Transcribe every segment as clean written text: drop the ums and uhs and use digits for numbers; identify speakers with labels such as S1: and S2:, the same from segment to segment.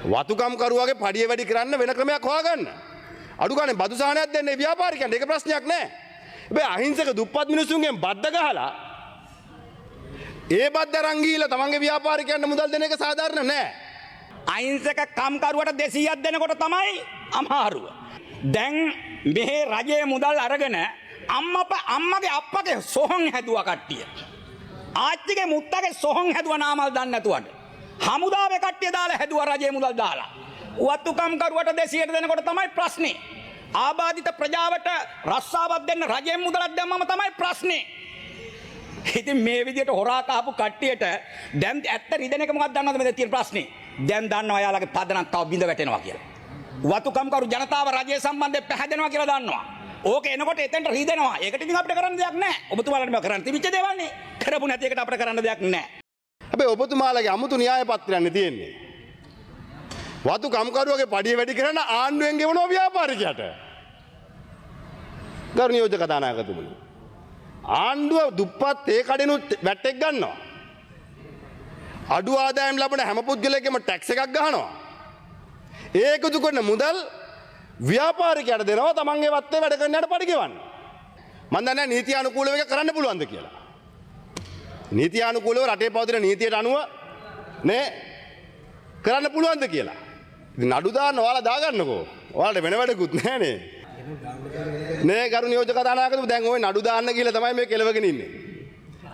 S1: වතුකම් කරුවාගේ පඩිය වැඩි කරන්න වෙන ක්‍රමයක් හොයාගන්න. අඩු ගානේ බදු සහනයක් දෙන්නේ ව්‍යාපාරිකයන්ට. ඒක ප්‍රශ්නයක් නෑ. හැබැයි අහිංසක දුප්පත් මිනිසුන්ගෙන් බද්ද ගහලා ඒ බද්ද අරන් ගිහිල්ලා තමන්ගේ ව්‍යාපාරිකයන්ට මුදල් දෙන එක සාධාරණ නෑ.
S2: අහිංසක කම්කරුවට 200ක් දෙනකොට තමයි අමාරුව. දැන් මේ රජයේ මුදල් අරගෙන අම්මගේ අප්පගේ සොහොන් හැදුවා කට්ටිය. ආච්චිගේ මුත්තගේ සොහොන් හැදුවා නාමල් දන්නේ නැතුවට. හමුදාවේ කට්ටිය දාලා හැදුවා රජයේ මුදල් දාලා. වත්තුකම් කරුවට 200ට දෙනකොට තමයි ප්‍රශ්නේ. ආබාධිත ප්‍රජාවට රස්සාවක් දෙන්න රජයෙන් මුදලක් දැම්මම තමයි ප්‍රශ්නේ. ඉතින් මේ විදිහට හොරා කාපු කට්ටියට දැන් ඇත්ත රිදෙන එක මොකක්ද දන්නවද මේ තියෙන ප්‍රශ්නේ? දැන් දන්නවා යාළගේ පදනක් තව බිඳ වැටෙනවා කියලා. වතුකම් කරු ජනතාව රජයේ සම්බන්ධයෙන් පැහැදෙනවා කියලා දන්නවා. ඕක එනකොට එතෙන්ට රිදෙනවා. ඒකට ඉතින් අපිට කරන්න දෙයක් නැහැ. ඔබතුමාලට මේ කරන්න තිබිච්ච දේවල් නේ. කරපු නැති එකට අපිට කරන්න දෙයක් නැහැ.
S1: හැබැයි ඔබතුමාලගේ අමුතු න්‍යාය පත්‍රයන්නේ තියෙන්නේ. වතුකම් කරුවගේ පඩිය වැඩි කරන ආණ්ඩුවෙන් ගෙවනවා ව්‍යාපාරිකයට. ගරු නියෝජක කතානායකතුමනි. ආණ්ඩුව දුප්පත් ඒ කඩෙනුත් වැට්ටෙක් ගන්නවා. අඩු ආදායම් ලබන හැම පුද්ගලයෙක්ගේම ටැක්ස් එකක් ගහනවා. ඒ එකතු කරන මුදල් ව්‍යාපාරිකයට දෙනවා තමන්ගේ වත්තේ වැඩ කරන යට පඩි ගෙවන්න. මම දන්නේ නැහැ නීතියානුකූලව එක කරන්න පුළුවන්ද කියලා. නීතියානුකූලව රටේ පවතින නීතියට අනුව නේ කරන්න පුළුවන්ද කියලා. ඉතින් නඩු දාන්න ඔයාලා දාගන්නකෝ. ඔයාලට වෙන වැඩකුත් නැහනේ. නේ ගරු නියෝජක කතානායකතුමා දැන් ওই නඩු දාන්න කියලා තමයි මේ කෙලවගෙන ඉන්නේ.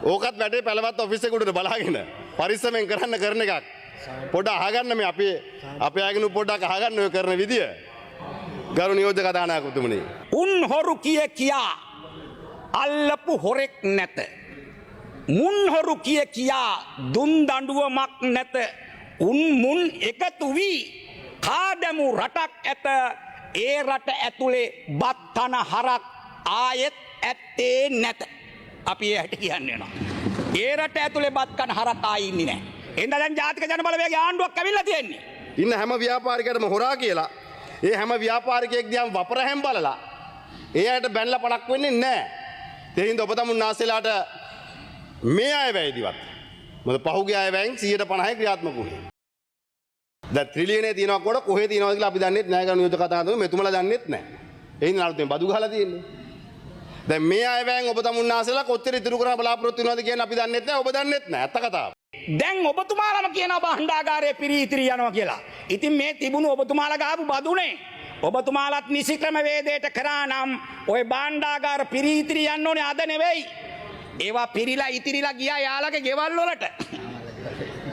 S1: ඕකත් වැඩේ පැලවත් ඔෆිස් එකට බලාගෙන පරිස්සමෙන් කරන්න කරන එකක්. පොඩ්ඩක් අහගන්න මේ අපේ අයගෙන පොඩ්ඩක් අහගන්න ඔය කරන විදිය. ගරු නියෝජක කතානායකතුමනි.
S2: උන් හොරු කියා අල්ලපු හොරෙක් නැත. මුන් හොරු කියා දුන් දඬුවමක් නැත. උන් මුන් එකතු වී කාදමු රටක් ඇත. ඒ රට ඇතුලේ බත් කන හරක් ආයෙත් ඇත්තේ නැත. අපි එහට කියන්නේ නෝ. ඒ රට ඇතුලේ බත් කන හරක් ආයි ඉන්නේ නැහැ. එහෙනම් දැන් ජාතික ජනබලවේගයේ ආණ්ඩුවක් ඇවිල්ලා තියෙන්නේ.
S1: ඉන්න හැම ව්‍යාපාරිකයකටම හොරා කියලා. ඒ හැම ව්‍යාපාරිකයෙක් දිහාම වපරහැම් බලලා ඒ අයට බැනලා පණක් වෙන්නේ නැහැ. ඒ හින්දා ඔබ තමුන් ආසෙලාට මේ අය වැයදිවත්. මොකද පහුගිය අය වැයෙන් 150 ක්‍රියාත්මක වුණේ. දැන් ත්‍රිලියනේ තියනවා කොට කොහෙද තියනවද කියලා අපි දන්නේ නැහැ. ගණන් නියෝජක කතාවතුමා මෙතුමලා දන්නේත් නැහැ. ඒ හින්දා අලුතෙන් බදු ගහලා තියෙන්නේ. දැන් මේ අය වැයෙන් ඔබ තමුන් ආසෙලා කොච්චර ඉතුරු කරලා බලාපොරොත්තු වෙනවද කියන්නේ අපි දන්නේත් නැහැ. ඔබ දන්නේත් නැහැ. ඇත්ත කතාව.
S2: දැන් ඔබතුමාලම කියනවා භාණ්ඩාගාරයේ පිරිතිරි යනවා කියලා. ඉතින් මේ තිබුණු ඔබතුමාලා ගාපු බදුනේ. ඔබතුමාලත් නිසි ක්‍රම වේදයට කරා නම් ওই භාණ්ඩාගාර පිරිතිරි යන්න ඕනේ අද නෙවෙයි. ඒවා පිරිලා ඉතිරිලා ගියා යාළගේ ගෙවල් වලට.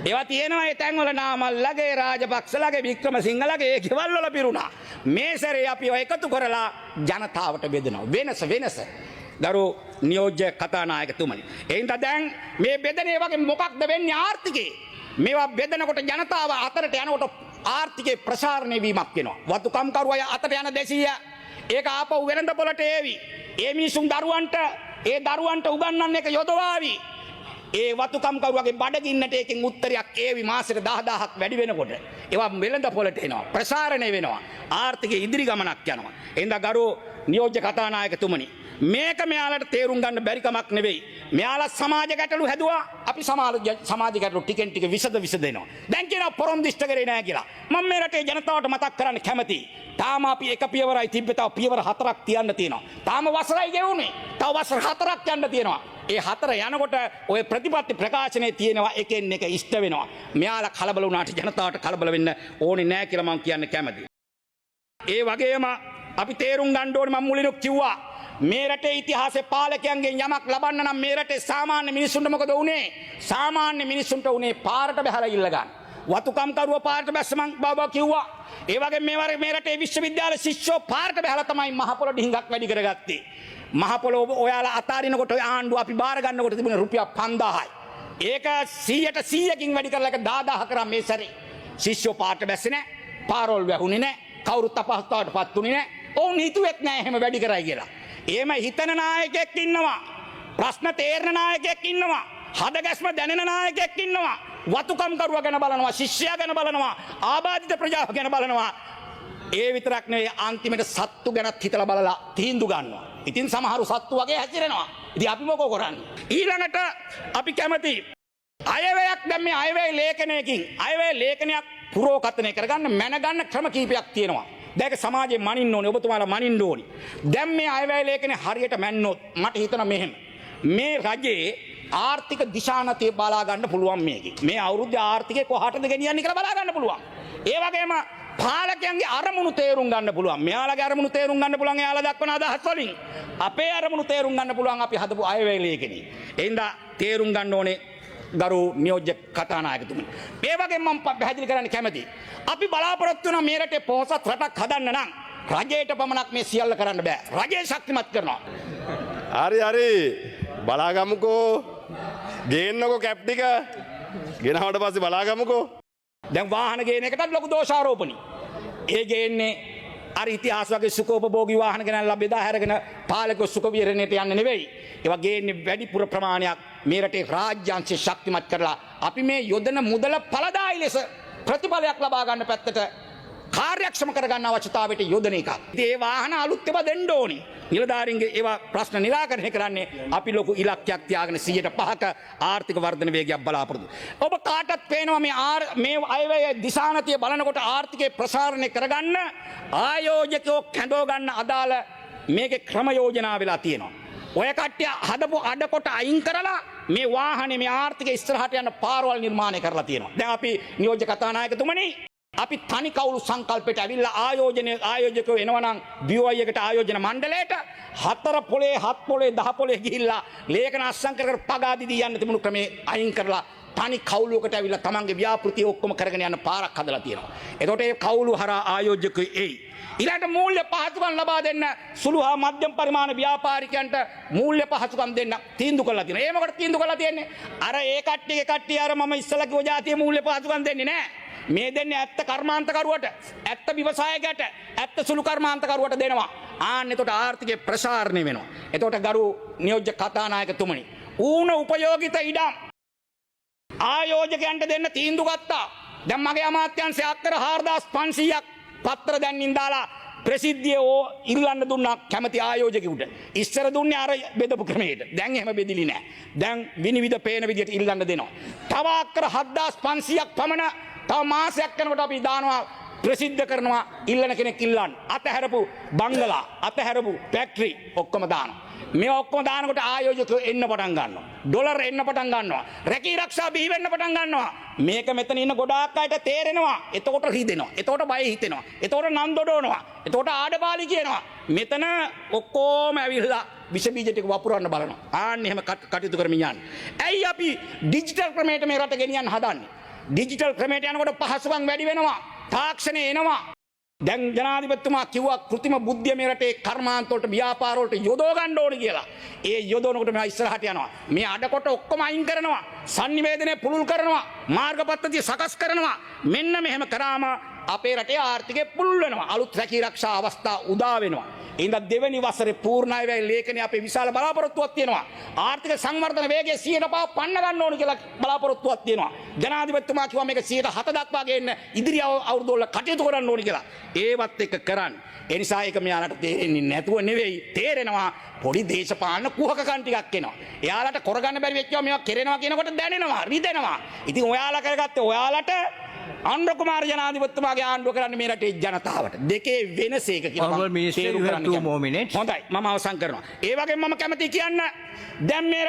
S2: ඒවා තියෙනවා ඒ තැන්වල නාමල්ලගේ රාජපක්ෂලගේ වික්‍රමසිංහලගේ ඒ ගෙවල් වල පිරුණා. මේ සැරේ අපි ඔය එකතු කරලා ජනතාවට බෙදනවා. වෙනස. දරු නියෝජ්‍ය කතානායකතුමනි. එයින්ද දැන් මේ බෙදනේ වගේ මොකක්ද වෙන්නේ ආර්ථිකේ? මේවා බෙදනකොට ජනතාව අතරට යනකොට ආර්ථිකේ ප්‍රසාරණය වීමක් වෙනවා. වතුකම් කරුවය අතට යන 200 ඒක ආපහු වෙනඳ පොළට ඒවි. ඒ මිනිසුන් දරුවන්ට උගන්වන්න එක යොදවාවි. ඒ වතුකම් කරුවගේ බඩගින්නට එකෙන් උත්තරයක් ඒවි මාසෙට 10000ක් වැඩි වෙනකොට. ඒවා වෙනඳ පොළට එනවා. ප්‍රසාරණය වෙනවා. ආර්ථිකයේ ඉදිරි ගමනක් යනවා. එයින්ද ගරු නියෝජ්‍ය කතානායකතුමනි මේක මෙයාලට තේරුම් ගන්න බැරි කමක් නෙවෙයි. මෙයාලා සමාජ ගැටලු හැදුවා. අපි සමාජ ගැටලු ටිකෙන් ටික විසදෙනවා. දැන් කියනවා පොරොන් දිෂ්ට කරේ නැහැ කියලා. මම මේ රටේ ජනතාවට මතක් කරන්න කැමතියි. තාම අපි එක පියවරයි තිබ්බේ. තව පියවර 4ක් තියන්න තියෙනවා. තාම වසරයි ගෙවුනේ. තව වසර 4ක් යන්න තියෙනවා. ඒ 4 යනකොට ওই ප්‍රතිපත්ති ප්‍රකාශනයේ තියෙනවා එකින් එක ඉෂ්ට වෙනවා. මෙයාලා කලබල වුණාට ජනතාවට කලබල වෙන්න ඕනේ නැහැ කියලා මම කියන්න කැමතියි. ඒ වගේම අපි තේරුම් ගන්න ඕනේ මම මුලින්ම කිව්වා මේ රටේ ඉතිහාසයේ පාලකයන්ගෙන් යමක් ලබන්න නම් මේ රටේ සාමාන්‍ය මිනිසුන්ට මොකද වුනේ? සාමාන්‍ය මිනිසුන්ට උනේ පාරට බහලා ඉල්ල ගන්න. වතුකම් කරුව පාරට බැස්ස මං බව කිව්වා. ඒ වගේ මේ රටේ විශ්වවිද්‍යාල ශිෂ්‍යෝ පාරට බහලා තමයි මහ පොළ ඩිංගක් වැඩි කරගත්තේ. මහ පොළ ඔයාලා අතාරිනකොට ඔය ආණ්ඩුව අපි බාර ගන්නකොට තිබුණේ රුපියල් 5000යි. ඒක 100%කින් වැඩි කරලා ඒක 10000 කරා මේ සැරේ. ශිෂ්‍යෝ පාරට බැස්සේ නැහැ. පාරවල් වැහුනේ නැහැ. කවුරුත් අපහසුතාවටපත් උනේ නැහැ. ඔවුන් හිතුවෙත් නැහැ එහෙම වැඩි කරයි කියලා. එහෙම හිතන නායකයෙක් ඉන්නවා. ප්‍රශ්න තේරෙන නායකයෙක් ඉන්නවා. හදගැස්ම දැනෙන නායකයෙක් ඉන්නවා. වතුකම් කරුවා ගැන බලනවා, ශිෂ්‍යයා ගැන බලනවා, ආබාධිත ප්‍රජාව ගැන බලනවා. ඒ විතරක් නෙවෙයි අන්තිමට සත්තු ගැනත් හිතලා බලලා තීන්දුව ගන්නවා. ඉතින් සමහරු සත්තු වගේ හැසිරෙනවා. ඉතින් අපි මොකෝ කරන්නේ? ඊළඟට අපි කැමති අයවැයක් දැන් මේ අයවැය ලේඛනයකින් අයවැය ලේඛනයක් පුරෝකථනය කරගන්න මැනගන්න ක්‍රම කීපයක් තියෙනවා. දැන් සමාජයේ මනින්න ඕනේ, ඔබතුමාලා මනින්න ඕනේ. දැන් මේ අයවැය ලේඛනේ හරියට මැන්නොත් මට හිතෙනවා මෙහෙම. මේ රජයේ ආර්ථික දිශානතිය බලා ගන්න පුළුවන් මේකේ. මේ අවුරුද්දේ ආර්ථිකය කොහාටද ගෙනියන්නේ කියලා බලා ගන්න පුළුවන්. ඒ වගේම පාලකයන්ගේ අරමුණු තේරුම් ගන්න පුළුවන්. මෙයාලගේ අරමුණු තේරුම් ගන්න පුළුවන් එයාලා දක්වන අදහස් වලින්. අපේ අරමුණු තේරුම් ගන්න පුළුවන් අපි හදපු අයවැය ලේඛනේ. එහෙනම් තේරුම් ගන්න ඕනේ ගරු නියෝජ්‍ය කතානායකතුමනි. මේ වගේ මම පැහැදිලි කරන්න කැමතියි. අපි බලාපොරොත්තු වෙන මේ රටේ පොහොසත් රටක් හදන්න නම් රජයට පමණක් මේ සියල්ල කරන්න බෑ. රජය ශක්තිමත් කරනවා.
S1: හරි බලාගමුකෝ ගේන්නකෝ කැප් ටික ගෙනාවට පස්සේ බලාගමුකෝ.
S2: දැන් වාහන ගේන එකටත් ලොකු දෝෂාරෝපණි. ඒ ගේන්නේ අර ඉතිහාස වගේ සුඛෝපභෝගී වාහන ගෙනල්ලා බෙදා හැරගෙන පාලක සුඛ විහරණයට යන්න නෙවෙයි. ඒවා ගේන්නේ වැඩිපුර ප්‍රමාණයක් මේ රටේ රාජ්‍යාංශය ශක්තිමත් කරලා අපි මේ යොදන මුදල ඵලදායී ලෙස ප්‍රතිඵලයක් ලබා ගන්න පැත්තට කාර්යක්ෂම කරගන්න අවශ්‍යතාවයට යොදන එක. ඉතින් ඒ වාහන අලුත් ඒවා දෙන්න ඕනි. නිලධාරීන්ගේ ඒවා ප්‍රශ්න निराකරණය කරන්නේ අපි ලොකු ඉලක්කයක් තියාගෙන 105ක ආර්ථික වර්ධන වේගයක් බලාපොරොත්තු. ඔබ කාටත් පේනවා මේ අයවැය දිශානතිය බලනකොට ආර්ථිකය ප්‍රසාරණය කරගන්න ආයෝජකයෝ කැඳව ගන්න අදාළ මේකේ ක්‍රම යෝජනා වෙලා තියෙනවා. ඔය කට්ටිය හදපු අඩකොට අයින් කරලා මේ වාහනේ මේ ආර්ථික ඉස්සරහට යන පාරවල් නිර්මාණය කරලා තියෙනවා. දැන් අපි නියෝජ්‍ය කතානායකතුමනි අපි තනි කවුළු සංකල්පයට ඇවිල්ලා ආයෝජකයෝ එනවනම් BOI එකට ආයෝජන මණ්ඩලයට 4 පොලේ 7 පොලේ 10 පොලේ ගිහිල්ලා ලේඛන අස්සම් කර පගාදිදී යන්න තිබුණු ක්‍රමේ අයින් කරලා තනි කවුළුවකට ඇවිල්ලා තමන්ගේ ව්‍යාපෘති ඔක්කොම කරගෙන යන පාරක් හදලා තියෙනවා. එතකොට ඒ කවුළු හරහා ආයෝජකයෝ එයි. ඊළඟට මූල්‍ය පහසුකම් ලබා දෙන්න සුළු හා මධ්‍යම පරිමාණ ව්‍යාපාරිකයන්ට මූල්‍ය පහසුකම් දෙන්න තීන්දුව කරලා තියෙනවා. ඒ මොකටද තීන්දුව කරලා තියෙන්නේ? අර ඒ කට්ටිය අර මම ඉස්සලා කිව්ව જાතිය මූල්‍ය පහසුකම් දෙන්නේ නැහැ. මේ දෙන්නේ ඇත්ත කර්මාන්තකරුවට, ඇත්ත ව්‍යවසායකයට, ඇත්ත සුළු කර්මාන්තකරුවට දෙනවා. ආන්න එතකොට ආර්ථිකය ප්‍රසාරණය වෙනවා. එතකොට ගරු නියෝජ්‍ය කතානායකතුමනි, ඌන උපයෝගිත ඉඩම් ආයෝජකයන්ට දෙන්න තීන්දුව ගත්තා. දැන් මගේ අමාත්‍යාංශය අක්කර 4500ක් පත්‍ර දැන්ින් දාලා ප්‍රසිද්ධිය ඉල්ලන්න දුන්නා කැමති ආයෝජකෙකුට. ඉස්සර දුන්නේ අර බෙදපු ක්‍රමයට. දැන් එහෙම බෙදිලි නෑ. දැන් විනිවිද පේන විදියට ඉල්ලන්න දෙනවා. තව අක්කර 7500ක් පමණ තව මාසයක් යනකොට අපි දානවා ප්‍රසිද්ධ කරනවා ඉල්ලන කෙනෙක් ඉල්ලන්න. අතහැරපු බංගලා, අතහැරපු ෆැක්ටරි ඔක්කොම දානවා. මේ ඔක්කොම දානකොට ආයෝජකයෝ එන්න පටන් ගන්නවා. ඩොලර් එන්න පටන් ගන්නවා. රැකී ආරක්ෂා බිහි වෙන්න පටන් ගන්නවා. මේක මෙතන ඉන්න ගොඩාක් අයට තේරෙනවා. එතකොට රිදෙනවා. එතකොට බය හිතෙනවා. එතකොට නම් දොඩවනවා. එතකොට ආඩපාලි කියනවා. මෙතන ඔක්කොම ඇවිල්ලා විෂ බීජ ටික වපුරන්න බලනවා. ආන්න එහෙම කටයුතු කරමින් යන්නේ. ඇයි අපි ඩිජිටල් ක්‍රමයට මේ රට ගෙනියන්න හදන්නේ? ඩිජිටල් ක්‍රමයට යනකොට පහසුකම් වැඩි වෙනවා. තාක්ෂණය එනවා. දැන් ජනාධිපතිතුමා කිව්වා කෘත්‍රිම බුද්ධිය මේ රටේ කර්මාන්ත වලට ව්‍යාපාර වලට යොදව ගන්න ඕනේ කියලා. ඒ යොදවනකොට මෙයා ඉස්සරහට යනවා. මේ අඩකොට ඔක්කොම අයින් කරනවා. sannivedanaye පුළුල් කරනවා. මාර්ගපද්ධතිය සකස් කරනවා. මෙන්න මෙහෙම කරාම අපේ රටේ ආර්ථිකය පුළුල් වෙනවා. අලුත් රැකී ආරක්ෂා අවස්ථා උදා වෙනවා. ඉතින් දෙවෙනි වසරේ පූර්ණ අයවැය ලේඛනයේ අපේ විශාල බලාපොරොත්තුවක් තියෙනවා. ආර්ථික සංවර්ධන වේගය 105 පන්න ගන්න ඕන කියලා බලාපොරොත්තුවක් තියෙනවා. ජනාධිපතිතුමා කිව්වා මේක 107 දක්වා ගේන්න ඉදිරි අවුරුදු වල කටයුතු කරන්න ඕන කියලා. ඒවත් එක කරන්න. ඒ නිසා ඒක මෙයාලට තේරෙන්නේ නැතුව නෙවෙයි, තේරෙනවා. පොඩි දේශපාලන කුහකකම් ටිකක් එනවා. එයාලට කරගන්න බැරි වෙච්චා මේවා කෙරෙනවා කියනකොට දැනෙනවා, රිදෙනවා. ඉතින් ඔයාලා කරගත්තේ ඔයාලට අනුර කුමාර ජනාධිපතිතුමාගේ ආණ්ඩුව කරන්නේ මේ රටේ ජනතාවට. දෙකේ වෙනස ඒක කියලා මම තේරුම් ගන්න. හොඳයි, මම අවසන් කරනවා. ඒ වගේම මම කැමති කියන්න දැන් මේ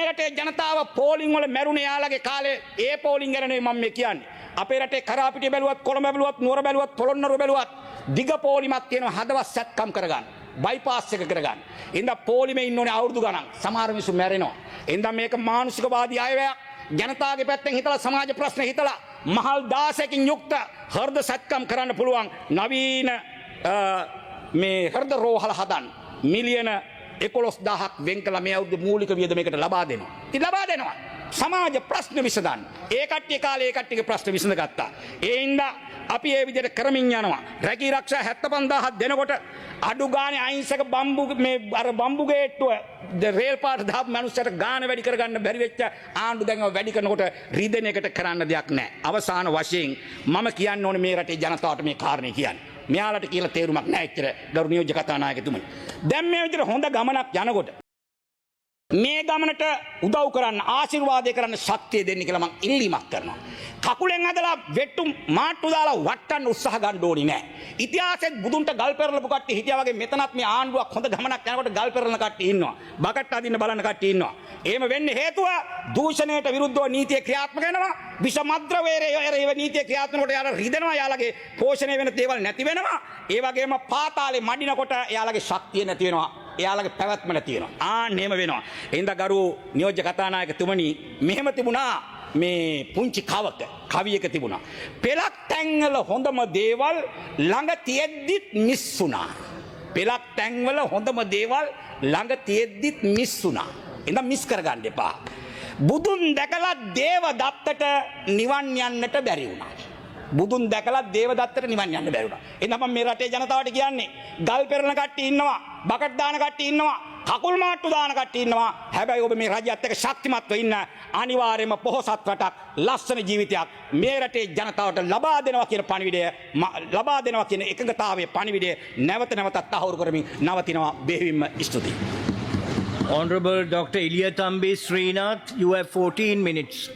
S2: රටේ ජනතාව පෝලිං වල මැරුණේ යාළගේ කාලේ ඒ පෝලිං ගැන නෙවෙයි මම මේ කියන්නේ. අපේ රටේ කරාපිටිය බැලුවත්, කොළඹ බැලුවත්, නුවර බැලුවත්, පොළොන්නරුව බැලුවත් දිග පෝලිමක් තියෙනවා හදවත් සැත්කම් කරගන්න. බයිපාස් එක කරගන්න. එඳ පෝලිමේ ඉන්න ඕනේ අවුරුදු ගණන්. සමහර මිනිස්සු මැරෙනවා. එඳ මේක මානසිකවාදී අයවැයක්. ජනතාවගේ පැත්තෙන් හිතලා සමාජ ප්‍රශ්න හිතලා මහල් 16කින් යුක්ත හෘද සැත්කම් කරන්න පුළුවන් නවීන මේ හෘද රෝහල හදන්න මිලියන 11000ක් වෙන් කළ මේ අවුරුද්දේ මූලික වියදමයකට ලබා දෙනවා. ඉතින් ලබා දෙනවා. සමාජ ප්‍රශ්න විසඳන්න. ඒ කට්ටිය කාලේ ඒ කට්ටියගේ ප්‍රශ්න විසඳගත්තා. ඒ හින්දා අපි මේ විදිහට කරමින් යනවා. රැකී ආරක්ෂා 75000ක් දෙනකොට අඩු ගානේ අහිංසක බම්බු ගේට්ටුව රේල් පාට දාපු මිනිස්සුන්ට ගාන වැඩි කරගන්න බැරි වෙච්ච ආණ්ඩු දැන් වැඩි කරනකොට රිදෙන එකට කරන්න දෙයක් නැහැ. අවසාන වශයෙන් මම කියන්න ඕනේ මේ රටේ ජනතාවට මේ කාරණේ කියන්නේ. මෙයාලට කියලා තේරුමක් නැහැ එච්චර ගරු නියෝජ්‍ය කතානායකතුමනි. දැන් මේ විදිහට හොඳ ගමනක් යනකොට මේ ගමනට උදව් කරන්න ආශිර්වාදය කරන්න ශක්තිය දෙන්න කියලා මම ඉල්ලීමක් කරනවා. කකුලෙන් ඇදලා වෙට්ටු මාට්ටු දාලා වට්ටන්න උත්සාහ ගන්න ඕනේ නෑ. ඉතිහාසෙත් බුදුන්ට ගල් පෙරලපු කට්ටිය හිටියා වගේ මෙතනත් මේ ආණ්ඩුවක් හොඳ ගමනක් යනකොට ගල් පෙරලන කට්ටිය ඉන්නවා. බකට් අදින්න බලන කට්ටිය ඉන්නවා. එහෙම වෙන්නේ හේතුව දූෂණයට විරුද්ධව නීතිය ක්‍රියාත්මක වෙනවා. විෂ මද්‍රව්‍යයේ නීතිය ක්‍රියාත්මක කොට යාලා රිදෙනවා. යාලගේ පෝෂණය වෙන දේවල් නැති වෙනවා. ඒ වගේම පාතාලේ මඩිනකොට යාලගේ ශක්තිය නැති වෙනවා. එයාලගේ පැවැත්ම නැති වෙනවා. ආන්නේම වෙනවා. එහෙනම් ගරු නියෝජ්‍ය කතානායකතුමනි මෙහෙම තිබුණා මේ පුංචි කවියක තිබුණා. පෙලක් තැන්වල හොඳම දේවල් ළඟ තියෙද්දිත් මිස් වුණා. පෙලක් තැන්වල හොඳම දේවල් ළඟ තියෙද්දිත් මිස් වුණා. එහෙනම් මිස් කරගන්න එපා. බුදුන් දැකලා දේවදත්තට නිවන් යන්නට බැරි වුණා. බුදුන් දැකලා දේවදත්තට නිවන් යන්න බැරි වුණා. එහෙනම් මම මේ රටේ ජනතාවට කියන්නේ ගල් පෙරලන කට්ටිය ඉන්නවා, බකට් දාන කට්ටිය ඉන්නවා, කකුල් මාට්ටු දාන කට්ටිය ඉන්නවා. හැබැයි ඔබ මේ රජයත් එක්ක ශක්තිමත්ව ඉන්න අනිවාර්යයෙන්ම පොහොසත් රටක්, ලස්සන ජීවිතයක් මේ රටේ ජනතාවට ලබා දෙනවා කියන පණිවිඩය, ලබා දෙනවා කියන එකඟතාවයේ පණිවිඩය නැවත නැවතත් අහුරු කරමින් නවතිනවා. බෙහෙවින්ම ස්තුතියි.
S3: Honorable Dr. Iliyatambi Srinath, you have 14 minutes.